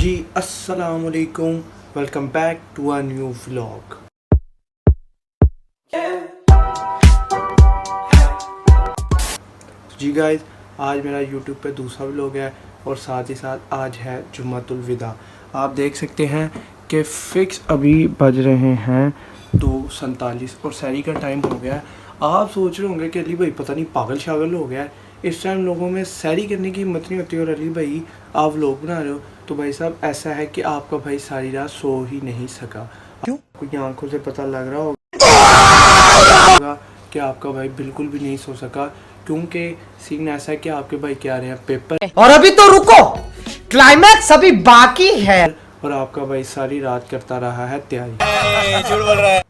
जी अस्सलाम वालेकुम, welcome back to a new vlog. जी गाइस, आज मेरा यूट्यूब पे दूसरा व्लॉग है और साथ ही साथ आज है जुम्मतुल विदा। आप देख सकते हैं कि फिक्स अभी बज रहे हैं 2:47 और सहरी का टाइम हो गया है। आप सोच रहे होंगे कि अली भाई पता नहीं पागल शागल हो गया है, इस टाइम लोगों में सहरी करने की हिम्मत नहीं होती और अली भाई आप व्लॉग बना रहे हो। तो भाई साहब ऐसा है कि आपका भाई सारी रात सो ही नहीं सका। क्यों? कुछ आंखों से पता लग रहा होगा कि आपका भाई बिल्कुल भी नहीं सो सका, क्योंकि सीन ऐसा है कि आपके भाई क्या रहे हैं पेपर, और अभी तो रुको, क्लाइमैक्स अभी बाकी है। और आपका भाई सारी रात करता रहा है तैयारी। झूठ बोल रहा है।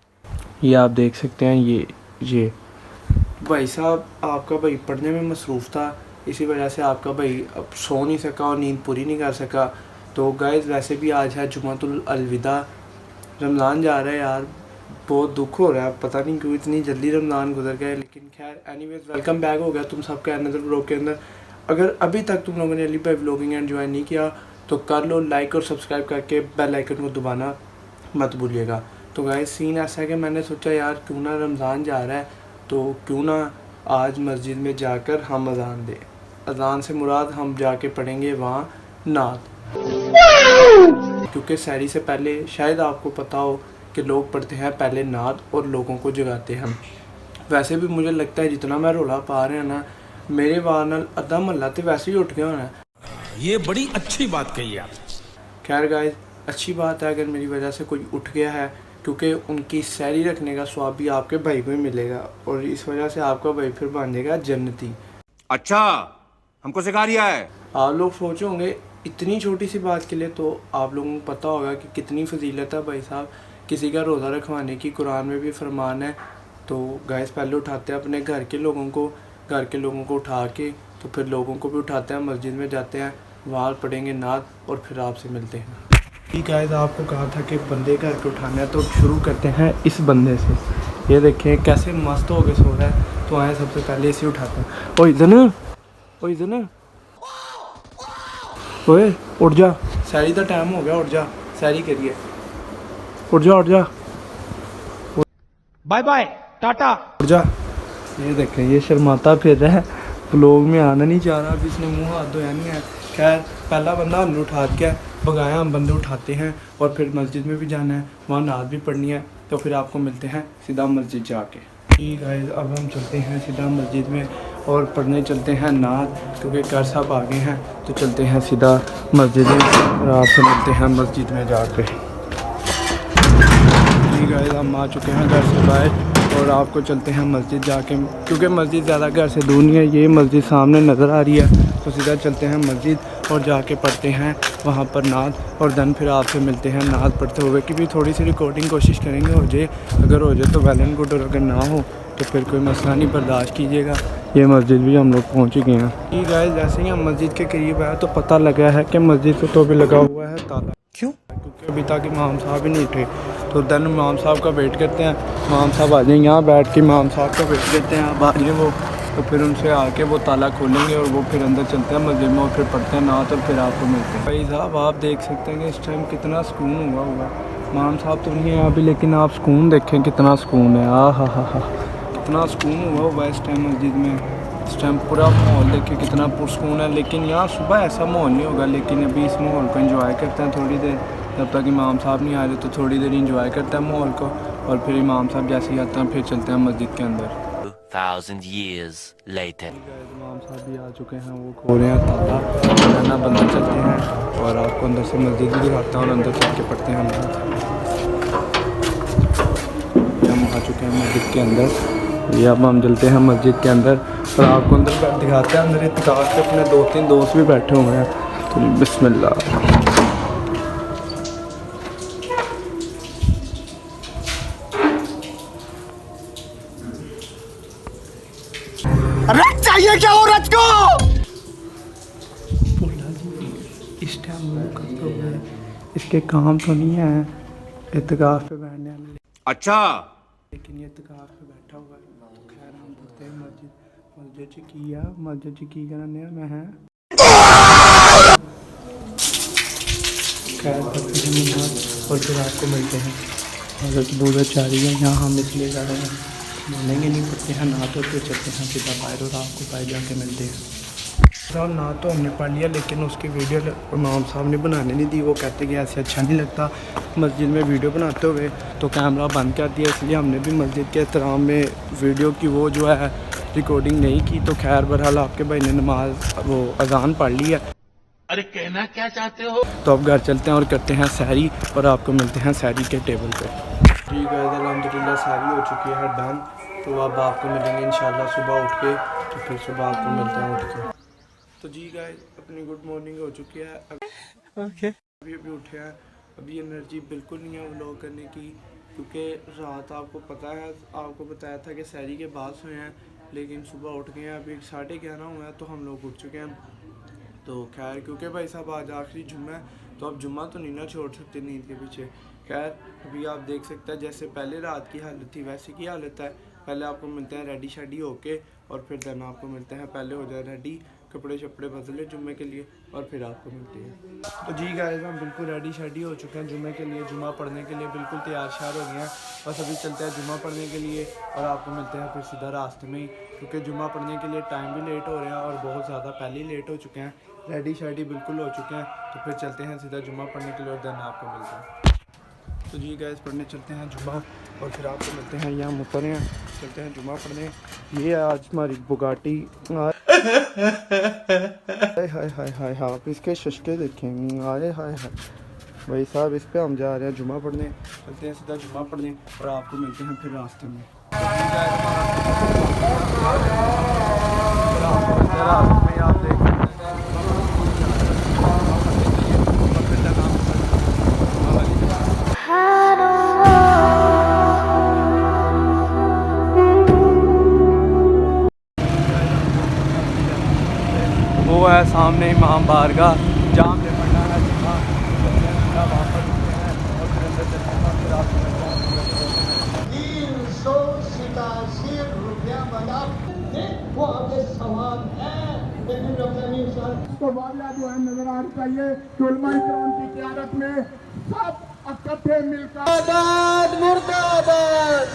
ये आप देख सकते हैं, ये भाई साहब आपका भाई पढ़ने में मसरूफ़ था, इसी वजह से आपका भाई अब सो नहीं सका और नींद पूरी नहीं कर सका। तो गाइस वैसे भी आज है जुम्मतुल अलविदा, रमज़ान जा रहा है यार, बहुत दुख हो रहा है, पता नहीं क्यों इतनी जल्दी रमज़ान गुजर गया। लेकिन खैर एनीवेज वेलकम बैक हो गया तुम सबका अनदर व्लॉग के अंदर। अगर अभी तक तुम लोगों ने अली भाई व्लॉगिंग एंड ज्वाइन नहीं किया तो कर लो, लाइक और सब्सक्राइब करके बेल आइकन को दबाना मत भूलिएगा। तो गाइस सीन ऐसा है कि मैंने सोचा यार क्यों ना रमज़ान जा रहा है तो क्यों ना आज मस्जिद में जाकर हम अजान दें। अजान से मुराद हम जाके पढ़ेंगे वहाँ नात, क्योंकि सहरी से पहले शायद आपको पता हो कि लोग पढ़ते हैं पहले नात और लोगों को जगाते हैं। वैसे भी मुझे लगता है जितना मैं रोला पा रहा ना, मेरे वाल अद्धा महल्ला तो वैसे ही उठ गया होना है। ये बड़ी अच्छी बात कही आप। खैर गाइस, अच्छी बात है अगर मेरी वजह से कोई उठ गया है, क्योंकि उनकी सहरी रखने का स्वाब भी आपके भाई को ही मिलेगा और इस वजह से आपका भाई फिर बन जाएगा जन्नती। अच्छा, हमको सिखा रिया है। आप लोग सोचे होंगे इतनी छोटी सी बात के लिए, तो आप लोगों को पता होगा कि कितनी फजीलत है भाई साहब किसी का रोज़ा रखवाने की, कुरान में भी फरमान है। तो गाइस पहले उठाते हैं अपने घर के लोगों को उठा के तो फिर लोगों को भी उठाते हैं, मस्जिद में जाते हैं, वहाँ पढ़ेंगे नात और फिर आपसे मिलते हैं। ठीक है, आपको कहा था कि बंदे घर के उठाना है तो शुरू करते हैं इस बंदे से। ये देखें कैसे मस्त हो के सो रहा है। तो आए सबसे पहले इसे उठाते हैं। ओ इधर ओए उठ जा, सहरी का टाइम हो गया, उठ जा, सहरी करिए, उठ जा बाय बाय टाटा। उठ जा। ये देखें ये शर्माता फिर रहा है, व्लॉग में आना नहीं चाह रहा, अभी इसने मुंह हाथ धोया नहीं है। खैर पहला बंदा हमने उठा के भगाया, हम बंदे उठाते हैं और फिर मस्जिद में भी जाना है, वहाँ नात भी पढ़नी है। तो फिर आपको मिलते हैं सीधा मस्जिद जाके। ठीक है, अब हम चलते हैं सीधा मस्जिद में और पढ़ने चलते हैं नात, क्योंकि घर साहब आ गए हैं। तो चलते हैं सीधा मस्जिद में और आपसे मिलते हैं मस्जिद में जाके। ठीक है, हम आ चुके हैं घर से बाहर और आपको चलते हैं मस्जिद जाके, क्योंकि मस्जिद ज़्यादा घर से दूर नहीं है, ये मस्जिद सामने नज़र आ रही है। तो सीधा चलते हैं मस्जिद और जाके पढ़ते हैं वहाँ पर नात और देन फिर आपसे मिलते हैं नात पढ़ते हुए। कि भी थोड़ी सी रिकॉर्डिंग कोशिश करेंगे, हो जाए, अगर हो जाए तो वेल एंड गुड, और अगर ना हो तो फिर कोई मसला नहीं, बर्दाश्त कीजिएगा। ये मस्जिद भी हम लोग पहुँच गए हैं। ठीक है, जैसे ही हम मस्जिद के करीब आए तो पता लगा है कि मस्जिद से तो भी लगा हुआ है ताला। क्यों? क्योंकि अभी तक इमाम साहब ही नहीं उठे। तो देन इमाम साहब का वेट करते हैं, इमाम साहब आ जाएँ, यहाँ बैठ के इमाम साहब का वेट करते हैं, अब आ जाए वो, तो फिर उनसे आके वो ताला खोलेंगे और वो फिर अंदर चलते हैं मस्जिद में और फिर पढ़ते हैं नात और फिर आपको मिलते हैं। भाई साहब आप देख सकते हैं कि इस टाइम कितना सुकून हुआ होगा। इमाम साहब तो नहीं है अभी, लेकिन आप सुकून देखें कितना सुकून है। हा कितना सुकून हुआ होगा इस टाइम मस्जिद में। इस टाइम पूरा माहौल देखे कितना पुरसकून है। लेकिन यहाँ सुबह ऐसा माहौल नहीं होगा, लेकिन अभी इस माहौल को एंजॉय करते हैं थोड़ी देर, जब तक इमाम साहब नहीं आ रहे तो थोड़ी देर इंजॉय करते हैं माहौल को और फिर इमाम साहब जैसे ही आते हैं फिर चलते हैं मस्जिद के अंदर। 2000 years later. इमाम साहब भी आ चुके हैं, वो खोल रहे हैं ताला, ना बंदर चलते हैं और आपको अंदर से मस्जिद भी दिखाते हैं और अंदर चल के पढ़ते हैं। हम आ चुके हैं मस्जिद के अंदर, ये अब हम चलते हैं मस्जिद के अंदर और आपको अंदर दिखाते हैं। अंदर इत्तिकाफ के अपने 2-3 दोस्त भी बैठे हुए हैं। तो बिस्मिल्लाह। रथ चाहिए क्या औरत को? इस टाइम वो करते हुए इसके काम तो नहीं है इत्तिकाफ पे बैठने वाले, अच्छा, लेकिन ये इत्तिकाफ पे बैठा हुआ है। तो खैर हम बोलते हैं मस्जिद च की करने मैं है। खैर करते हैं नमाज और फिर आपको मिलते हैं। हज़रत बहुत चाह रही है, यहाँ हम इसलिए जा रहे हैं, बोलेंगे नहीं पढ़ते हैं, ना तो चलते हैं सीधा बाहर और आपको बाहर जाके मिलते हैं। ना तो हमने पढ़ लिया, लेकिन उसकी वीडियो इमाम साहब ने बनाने नहीं दी। वो कहते कि ऐसे अच्छा नहीं लगता मस्जिद में वीडियो बनाते हुए, तो कैमरा बंद कर दिया। इसलिए हमने भी मस्जिद के एहतराम में वीडियो की वो जो है रिकॉर्डिंग नहीं की। तो खैर बहरहाल आपके भाई ने नमाज वो अजान पढ़ ली है। अरे कहना क्या चाहते हो? तो अब घर चलते हैं और करते हैं सहरी, और आपको मिलते हैं सहरी के टेबल पे। जी गाइस अल्हम्दुलिल्लाह सहरी हो चुकी है डन। तो अब आपको मिलेंगे इंशाल्लाह सुबह उठ के, तो फिर सुबह आपको मिलते हैं उठ के। तो जी गाइस अपनी गुड मॉर्निंग हो चुकी है। अभी उठे हैं, अभी एनर्जी बिल्कुल नहीं है व्लॉग करने की, क्योंकि रात आपको पता है, आपको बताया था कि सहरी के बाद सोए हैं, लेकिन सुबह उठ गए हैं। अभी 11:30 हुआ है तो हम लोग उठ चुके हैं। तो खैर क्योंकि भाई साहब आज आखिरी जुम्मा है, तो अब जुम्मा तो नहीं ना छोड़ सकते नींद के पीछे। खैर अभी आप देख सकते हैं जैसे पहले रात की हालत थी वैसी की हालत है। पहले आपको मिलते हैं रेडी शेडी होके, और फिर देन आपको मिलते हैं, पहले हो जाए रेडी, कपड़े शपड़े बदले जुम्मे के लिए, और फिर आपको मिलते हैं। तो जी गाइस हम बिल्कुल रेडी शेडी हो चुके हैं जुम्मे के लिए, जुम्मा पढ़ने के लिए बिल्कुल तैयार श्यार हो गए हैं। बस अभी चलते हैं जुम्मा पढ़ने के लिए, और आपको मिलते हैं फिर सीधा रास्ते में ही, क्योंकि जुम्मा पढ़ने के लिए टाइम भी लेट हो रहे हैं और बहुत ज़्यादा पहले ही लेट हो चुके हैं। रेडी शेडी बिल्कुल हो चुके हैं, तो फिर चलते हैं सीधा जुम्मा पढ़ने के लिए, और देन आपको मिलते हैं। तो जी गाइस पढ़ने चलते हैं जुम्मा, और फिर आपको मिलते हैं। यहाँ मुतर हैं, चलते हैं जुम्मा पढ़ने। ये आज हमारी बुगाटी हाय हाय हाय हाय, आप इसके शशके देखेंगे, अरे हाय हाय भाई साहब, इस पे हम जा रहे हैं जुम्मा पढ़ने। चलते हैं सीधा जुम्मा पढ़ने, और आपको मिलते हैं फिर रास्ते में। रास्ते में आप देख वो है सामने इमाम बारगाह, जाम ले पड़ना है जुम्मा, वापस उठते हैं और फिर अंदर चलते हैं, फिर आपको मिलते हैं। 387 रुपया बना वो आपके सवाल है, लेकिन तो वाला जो है नजर आना चाहिए कि उलमा इकराम की क़यादत में सब इकट्ठे मिलकर मुर्दाबाद।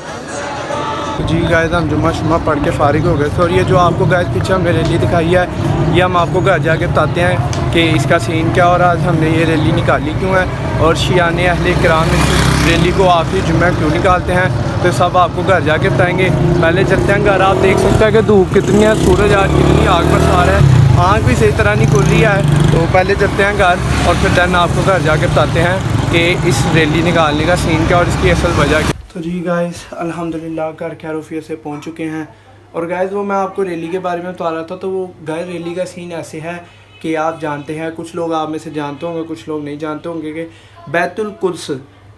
जी गाइस हम जुम्मा शुम्मा पढ़ के फारिग हो गए थे, और ये जो आपको गाइस पीछे हमने रैली दिखाई है, ये हम आपको घर जाके बताते हैं कि इसका सीन क्या, और आज हमने ये रैली निकाली क्यों है, और शियाने अहले किराम इस रैली को आखिरी जुम्मे क्यों निकालते हैं, तो सब आपको घर जाके बताएंगे। पहले चलते हैं घर। आप देख सकते हैं कि धूप कितनी है, सूरज आज कितनी आग बरसा रहा है, आँख भी सही तरह नहीं खुली है। तो पहले चलते हैं घर, और फिर देन आपको घर जाके बताते हैं कि इस रैली निकालने का सीन क्या और इसकी असल वजह क्या। तो जी गाइस अल्हम्दुलिल्लाह घर खैरूफियत से पहुंच चुके हैं, और गाइस वो मैं आपको रैली के बारे में बता रहा था। तो वो गाइस रैली का सीन ऐसे है कि आप जानते हैं, कुछ लोग आप में से जानते होंगे, कुछ लोग नहीं जानते होंगे, कि बैतुल कुद्स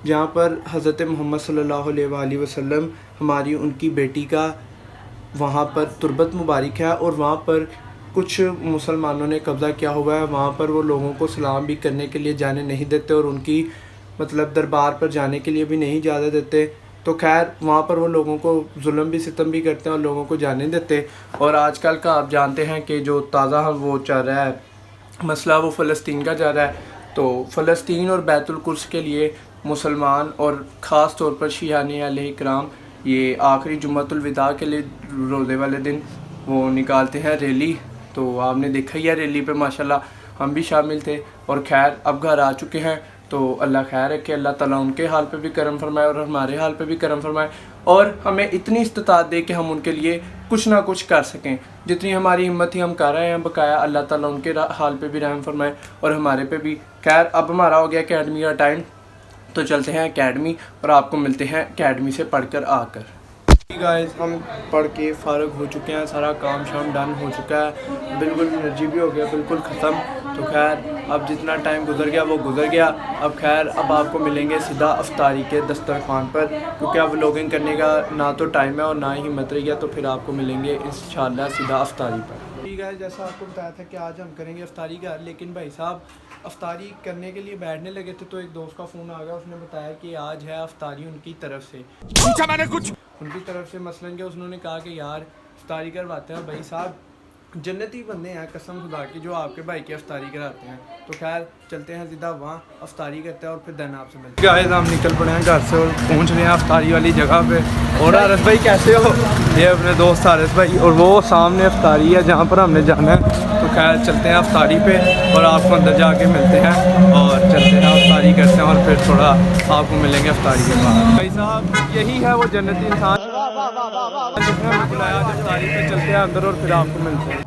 जहाँ पर हज़रत मोहम्मद सल्लल्लाहु अलैहि वसल्लम हमारी उनकी बेटी का वहाँ पर तुरबत मुबारक है, और वहाँ पर कुछ मुसलमानों ने कब्ज़ा किया हुआ है। वहाँ पर वो लोगों को सलाम भी करने के लिए जाने नहीं देते, और उनकी मतलब दरबार पर जाने के लिए भी नहीं इजाज़त देते। तो खैर वहाँ पर वो लोगों को जुल्म भी सितम भी करते हैं और लोगों को जाने देते। और आजकल का आप जानते हैं कि जो ताज़ा वो चल रहा है मसला, वो फ़लस्तीन का चल रहा है। तो फ़लस्तीन और बैतुल कुद्स के लिए मुसलमान और ख़ास तौर पर शियाने अहले इकराम ये आखिरी जुम्मतुल विदा के लिए रोज़े वाले दिन वो निकालते हैं रैली। तो आपने देखा ही है रैली पे माशाल्लाह हम भी शामिल थे, और खैर अब घर आ चुके हैं। तो अल्लाह खैर है कि अल्लाह ताला उनके हाल पे भी करम फरमाए और हमारे हाल पे भी करम फरमाए, और हमें इतनी इस्तिताअत दे कि हम उनके लिए कुछ ना कुछ कर सकें। जितनी हमारी हिम्मत ही हम कर रहे हैं, बकाया अल्लाह ताला उनके हाल पे भी रहम फरमाए और हमारे पे भी। खैर अब हमारा हो गया अकेडमी का टाइम, तो चलते हैं अकेडमी, और आपको मिलते हैं अकेडमी से पढ़ कर आकर। गाइस हम पढ़ के फ़ारग हो चुके हैं, सारा काम शाम डन हो चुका है, बिल्कुल एनर्जी भी हो गया बिल्कुल ख़त्म। तो खैर अब जितना टाइम गुजर गया वो गुजर गया। अब खैर अब आपको मिलेंगे सीधा अफ्तारी के दस्तरखान पर, क्योंकि अब व्लॉगिंग करने का ना तो टाइम है और ना ही हिम्मत रही है। तो फिर आपको मिलेंगे इंशाल्लाह सीधा अफ्तारी पर। ठीक है, जैसा आपको बताया था कि आज हम करेंगे अफ्तारी घर, लेकिन भाई साहब अफ्तारी करने के लिए बैठने लगे थे तो एक दोस्त का फ़ोन आ गया, उसने बताया कि आज है अफ्तारी उनकी तरफ से। पूछा मैंने कुछ उनकी तरफ से मसलन कि उन्होंने कहा कि यार अफ्तारी करवाते हैं। भाई साहब जन्नती बंदे हैं कसम खुदा की जो आपके भाई की अफ्तारी कराते हैं। तो खैर चलते हैं सीधा वहाँ अफ्तारी करते हैं और फिर दिन आपसे मिलते हैं। गाइस हम निकल पड़े हैं घर से और पहुँच रहे हैं अफ्तारी वाली जगह पे। और हारिस भाई कैसे हो? ये अपने दोस्त हारिस भाई और वो सामने अफ्तारी है जहाँ पर हमने जाना है। तो खैर चलते हैं अफ्तारी पे और आपको अंदर जाके मिलते हैं और चलते हैं अफ्तारी करते हैं और फिर थोड़ा आपको मिलेंगे अफ्तारी के बाद। भाई साहब यही है वो जन्नती इंसान जिसने हमें बुलाया अफ्तारी पे। चलते हैं अंदर और फिर आपको मिलते हैं।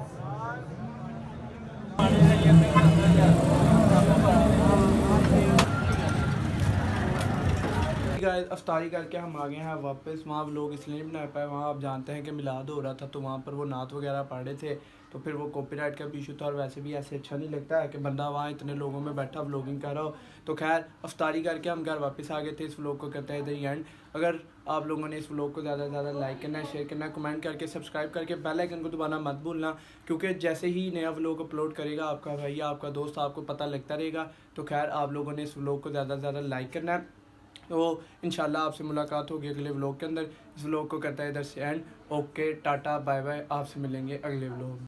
अफ्तारी करके हम आ गए हैं वापस। वहाँ लोग इसलिए नहीं बना पाए, वहाँ आप जानते हैं कि मिलाद हो रहा था तो वहाँ पर वो नात वगैरह पढ़ रहे थे तो फिर वो कॉपीराइट का भी इशू था और वैसे भी ऐसे अच्छा नहीं लगता है कि बंदा वहाँ इतने लोगों में बैठा व्लॉगिंग कर रहा हो। तो खैर अफ्तारी करके हम घर वापस आ गए थे। इस व्लॉग को करते हैं इधर ही एंड। अगर आप लोगों ने इस व्लॉग को ज़्यादा से ज़्यादा लाइक करना है, शेयर करना है, कमेंट करके सब्सक्राइब करके बेल आइकन को दबाना मत भूलना, क्योंकि जैसे ही नया व्लॉग अपलोड करेगा आपका भैया आपका दोस्त आपको पता लगता रहेगा। तो खैर आप लोगों ने इस व्लॉग को ज़्यादा से ज़्यादा लाइक करना है। तो इंशाल्लाह आपसे मुलाकात होगी अगले व्लॉग के अंदर। इस व्लॉग को करता है इधर से end. Okay tata bye bye, आपसे मिलेंगे अगले व्लॉग।